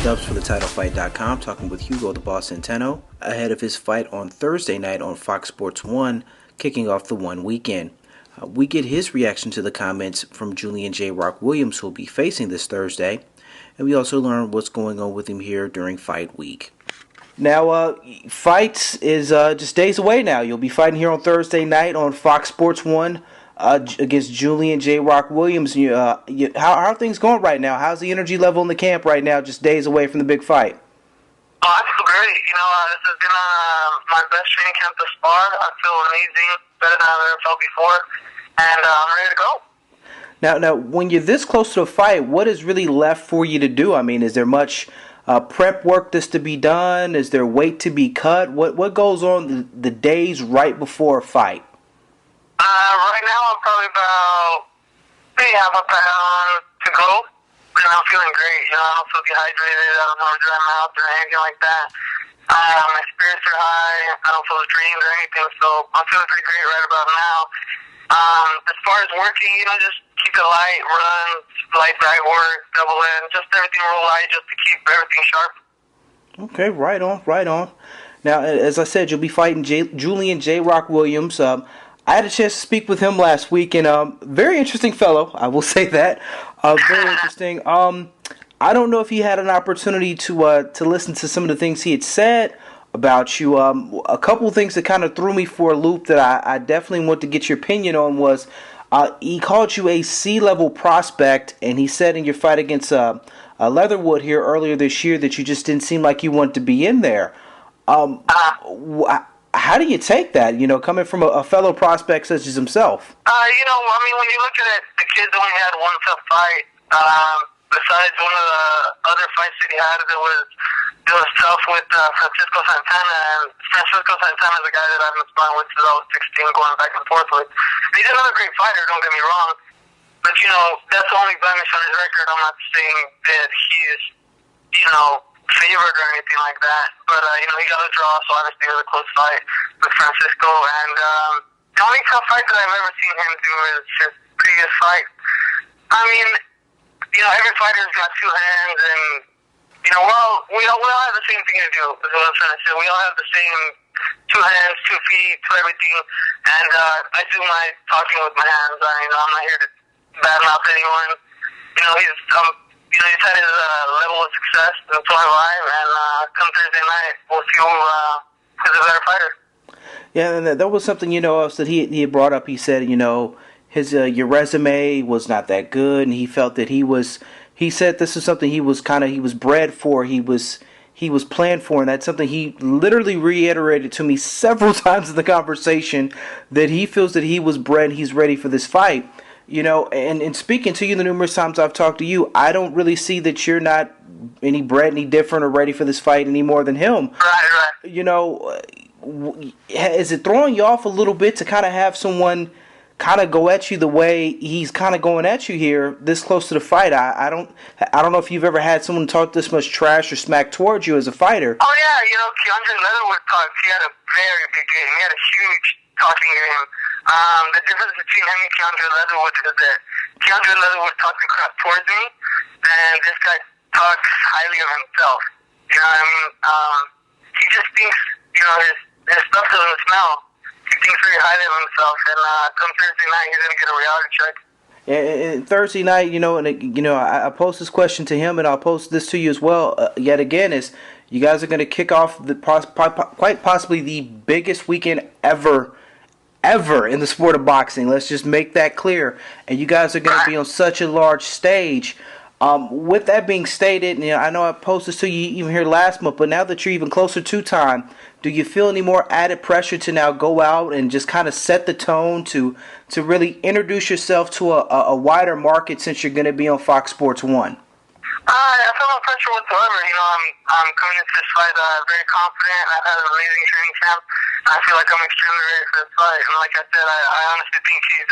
Stubbs for TheTitleFight.com, talking with Hugo Centeno ahead of his fight on Thursday night on Fox Sports 1, kicking off the one weekend. We get his reaction to the comments from Julian J. Rock Williams, who will be facing this Thursday, and we also learn what's going on with him here during fight week. Now, fights is just days away now. You'll be fighting here on Thursday night on Fox Sports 1 against Julian J. Rock Williams. How are things going right now? How's the energy level in the camp right now, just days away from the big fight? Oh, I feel great. This has been my best training camp thus far. I feel amazing, better than I've ever felt before, and I'm ready to go. Now, when you're this close to a fight, what is really left for you to do? I mean, is there much prep work that's to be done? Is there weight to be cut? What goes on the days right before a fight? Right now, I'm probably about maybe half a pound to go, and I'm feeling great. I don't feel dehydrated. I don't have a dry mouth or anything like that. My spirits are high. I don't feel drained or anything, so I'm feeling pretty great right about now. As far as working, just keep it light, run, light bag work, double in, just everything real light, just to keep everything sharp. Okay, right on. Now, as I said, you'll be fighting Julian J. Rock Williams. I had a chance to speak with him last week, and very interesting fellow, I will say that. Very interesting. I don't know if he had an opportunity to listen to some of the things he had said about you. A couple of things that kind of threw me for a loop that I definitely want to get your opinion on was he called you a C-level prospect, and he said in your fight against Leatherwood here earlier this year that you just didn't seem like you wanted to be in there. How do you take that, coming from a fellow prospect such as himself? When you look at it, the kid's only had one tough fight. Besides one of the other fights that he had, it was tough with Francisco Santana. And Francisco Santana is a guy that I've been sparring with since I was 16, going back and forth with. And he's another great fighter, don't get me wrong. But, that's the only blemish on his record. I'm not saying that he's, favored or anything like that. But, he got a draw, so obviously it was a close fight with Francisco. And the only tough fight that I've ever seen him do is his previous fight. Every fighter's got two hands, and, we all have the same thing to do, is what I'm trying to say. We all have the same two hands, 2 feet, to everything. And I do my talking with my hands. I'm not here to badmouth anyone. He's had his level of success, and so have I. And come Thursday night, we'll see who's a better fighter. Yeah, and that was something else that he had brought up. He said his your resume was not that good, and he felt that he said this is something he was bred for. He was planned for, and that's something he literally reiterated to me several times in the conversation, that he feels that he was bred. He's ready for this fight. And speaking to you the numerous times I've talked to you, I don't really see that you're not any bred, any different, or ready for this fight any more than him. Right. Is it throwing you off a little bit to kind of have someone kind of go at you the way he's kind of going at you here this close to the fight? I don't know if you've ever had someone talk this much trash or smack towards you as a fighter. Oh yeah, Keandre Leatherwood talked. He had a very big game. He had a huge talking game. The difference between him and Keandre Leatherwood is that Keandre Leatherwood talks crap towards me, and this guy talks highly of himself. You know what I mean? He just thinks, his stuff doesn't smell. He thinks very highly of himself, and come Thursday night, he's going to get a reality check. And Thursday night, I posed this question to him, and I'll post this to you as well. Yet again, is you guys are going to kick off quite possibly the biggest weekend ever in the sport of boxing. Let's just make that clear. And you guys are going to be on such a large stage. With that being stated, I know I posted this to you even here last month, but now that you're even closer to time, do you feel any more added pressure to now go out and just kind of set the tone to really introduce yourself to a wider market, since you're going to be on Fox Sports 1? I feel no pressure whatsoever. I'm coming into this fight very confident. I've had an amazing training camp. I feel like I'm extremely ready for this fight. And like I said, I honestly think he's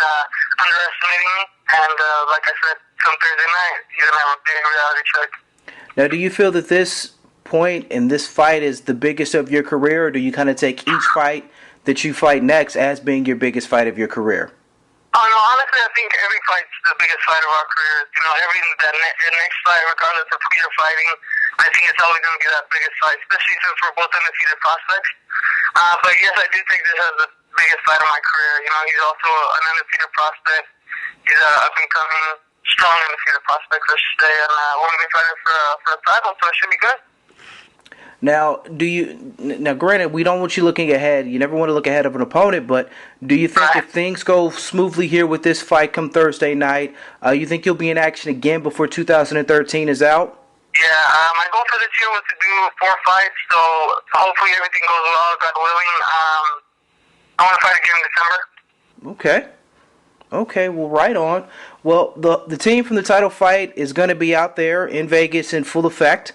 underestimating me. And like I said, come Thursday night, he's going to have a big reality check. Now, do you feel that this point in this fight is the biggest of your career, or do you kind of take each fight that you fight next as being your biggest fight of your career? Oh, no, honestly, I think every fight's the biggest fight of our careers. Every next fight, regardless of who you're fighting, I think it's always going to be that biggest fight, especially since we're both undefeated prospects. But yes, I do think this is the biggest fight of my career. You know, he's also an undefeated prospect. He's an up-and-coming, strong undefeated prospect, I should say, and we're going to be fighting for a title, so it should be good. Now, granted, we don't want you looking ahead. You never want to look ahead of an opponent, but do you think if things go smoothly here with this fight come Thursday night, you think you'll be in action again before 2013 is out? Yeah, my goal for this year was to do 4 fights, so hopefully everything goes well, God willing. I want to fight again in December. Okay, well, right on. Well, the team from the Title Fight is going to be out there in Vegas in full effect.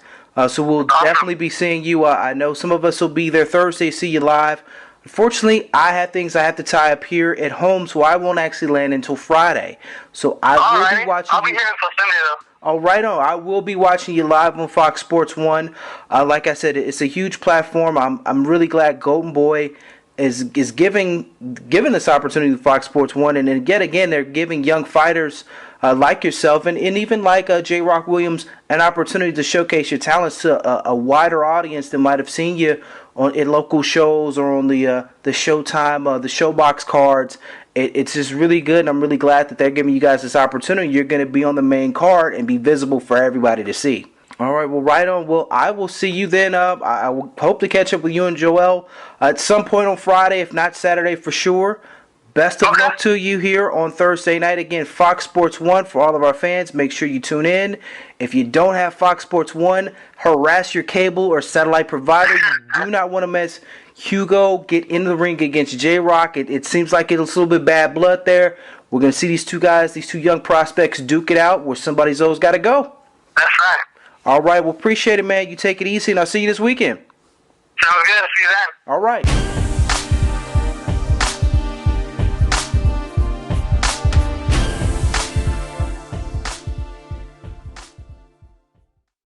So we'll definitely be seeing you. I know some of us will be there Thursday, see you live. Unfortunately, I have things I have to tie up here at home, so I won't actually land until Friday. So I will be watching. I'll be here until Sunday, though. Oh, right on. I will be watching you live on Fox Sports 1. Like I said, it's a huge platform. I'm really glad Golden Boy is giving this opportunity to Fox Sports 1. And then yet again, they're giving young fighters like yourself and even like J. Rock Williams an opportunity to showcase your talents to a wider audience that might have seen you in local shows or on the Showtime, the Showbox cards. It's just really good, and I'm really glad that they're giving you guys this opportunity. You're going to be on the main card and be visible for everybody to see. All right, well, right on. Well, I will see you then. I will hope to catch up with you and Joel at some point on Friday, if not Saturday for sure. Best of luck to you here on Thursday night. Again, Fox Sports 1 for all of our fans. Make sure you tune in. If you don't have Fox Sports 1, harass your cable or satellite provider. You do not want to miss Hugo get into the ring against J-Rock. It seems like it's a little bit bad blood there. We're going to see these two guys, these two young prospects, duke it out where somebody's always got to go. That's right. All right, well, appreciate it, man. You take it easy, and I'll see you this weekend. Sounds good. See you then. All right.